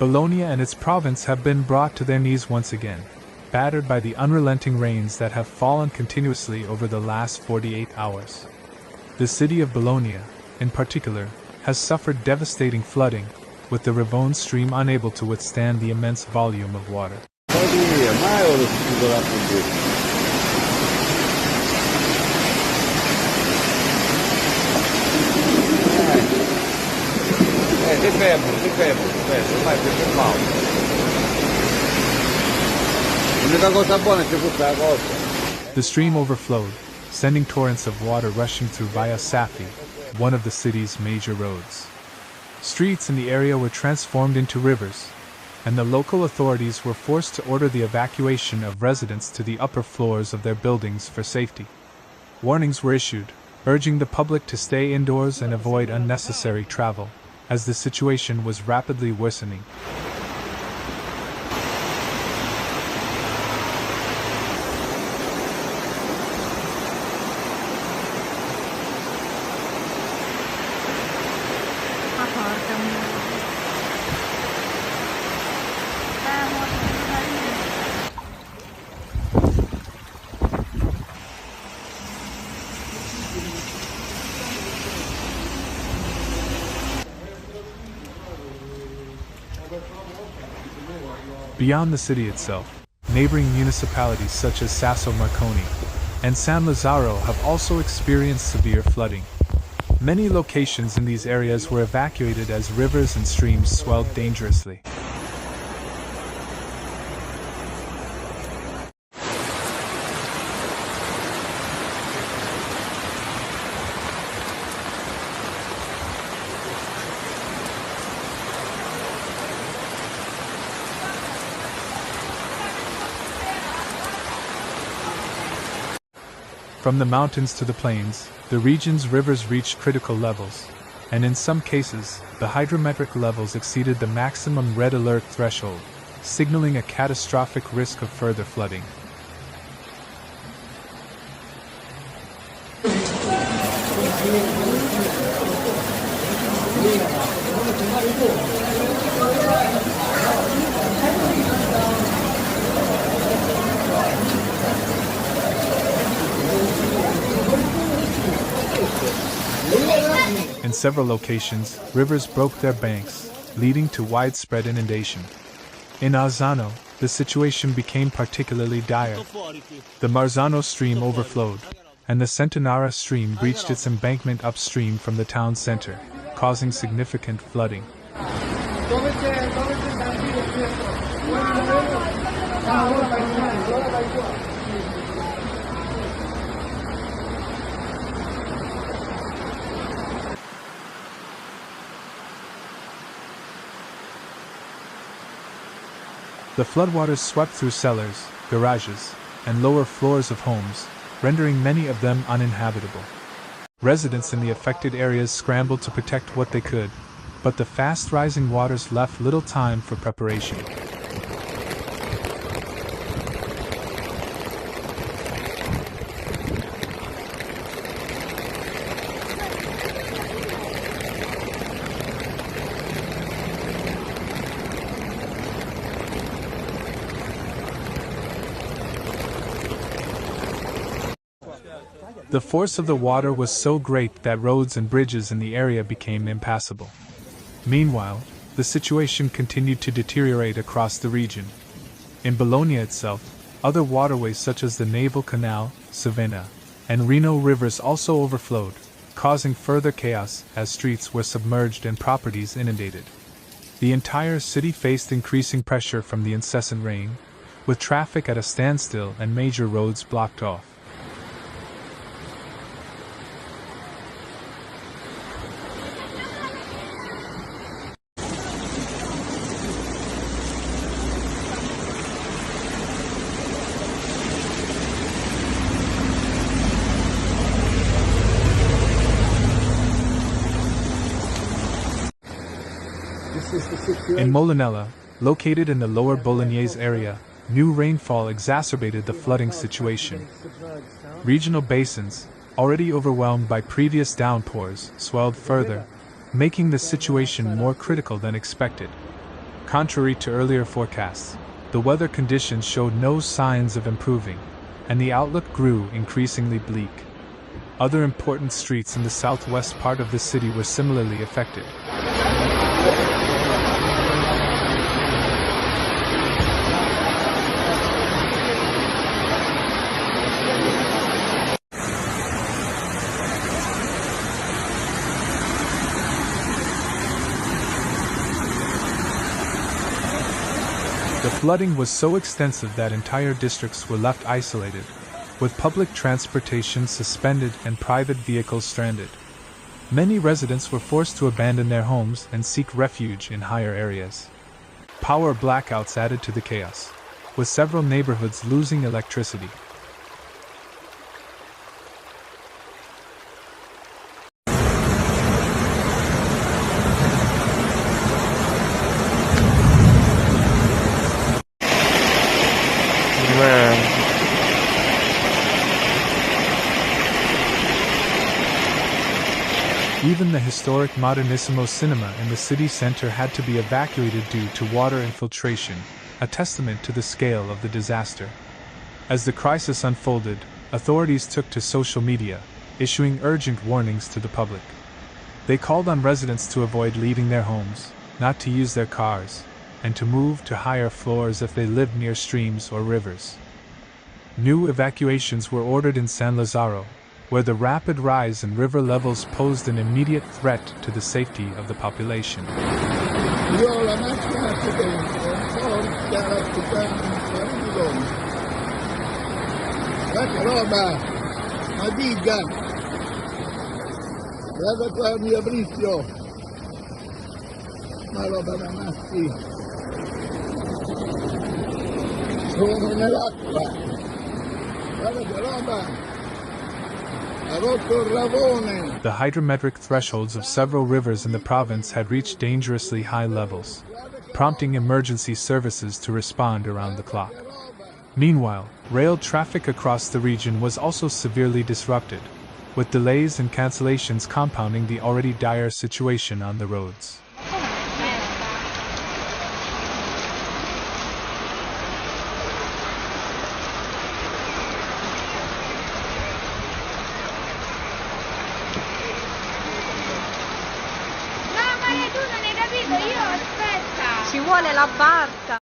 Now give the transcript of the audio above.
Bologna and its province have been brought to their knees once again, battered by the unrelenting rains that have fallen continuously over the last 48 hours. The city of Bologna, in particular, has suffered devastating flooding, with the Ravone stream unable to withstand the immense volume of water. The stream overflowed, sending torrents of water rushing through Via Saffi, one of the city's major roads. Streets in the area were transformed into rivers, and the local authorities were forced to order the evacuation of residents to the upper floors of their buildings for safety. Warnings were issued, urging the public to stay indoors and avoid unnecessary travel, as the situation was rapidly worsening. Beyond the city itself, neighboring municipalities such as Sasso Marconi and San Lazzaro have also experienced severe flooding. Many locations in these areas were evacuated as rivers and streams swelled dangerously. From the mountains to the plains, the region's rivers reached critical levels, and in some cases, the hydrometric levels exceeded the maximum red alert threshold, signaling a catastrophic risk of further flooding. In several locations, rivers broke their banks, leading to widespread inundation. In Azzano, the situation became particularly dire. The Marzano stream overflowed, and the Centenara stream breached its embankment upstream from the town center, causing significant flooding. The floodwaters swept through cellars, garages, and lower floors of homes, rendering many of them uninhabitable. Residents in the affected areas scrambled to protect what they could, but the fast-rising waters left little time for preparation. The force of the water was so great that roads and bridges in the area became impassable. Meanwhile, the situation continued to deteriorate across the region. In Bologna itself, other waterways such as the Naval Canal, Savena, and Reno rivers also overflowed, causing further chaos as streets were submerged and properties inundated. The entire city faced increasing pressure from the incessant rain, with traffic at a standstill and major roads blocked off. In Molinella, located in the lower Bolognese area, new rainfall exacerbated the flooding situation. Regional basins, already overwhelmed by previous downpours, swelled further, making the situation more critical than expected. Contrary to earlier forecasts, the weather conditions showed no signs of improving, and the outlook grew increasingly bleak. Other important streets in the southwest part of the city were similarly affected. The flooding was so extensive that entire districts were left isolated, with public transportation suspended and private vehicles stranded. Many residents were forced to abandon their homes and seek refuge in higher areas. Power blackouts added to the chaos, with several neighborhoods losing electricity. Even the historic Modernissimo cinema in the city center had to be evacuated due to water infiltration, a testament to the scale of the disaster. As the crisis unfolded, authorities took to social media, issuing urgent warnings to the public. They called on residents to avoid leaving their homes, not to use their cars, and to move to higher floors if they lived near streams or rivers. New evacuations were ordered in San Lazzaro, where the rapid rise in river levels posed an immediate threat to the safety of the population. The hydrometric thresholds of several rivers in the province had reached dangerously high levels, prompting emergency services to respond around the clock. Meanwhile, rail traffic across the region was also severely disrupted, with delays and cancellations compounding the already dire situation on the roads. Ci vuole la barca.